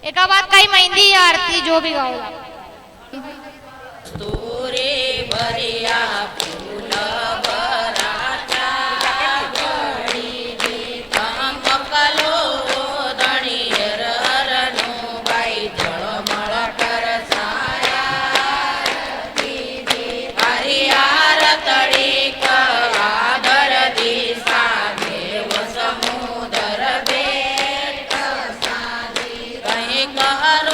एक बात कई मेहंदी आरती जो भी गाओ तोरे भरिया फूल भराचा गड़ी गीतम कलो धणियर हरनु बाई जळमळ करसाया हरियार तळीक आदर दिसा देव समुदर भेट साधी कहीं कहरो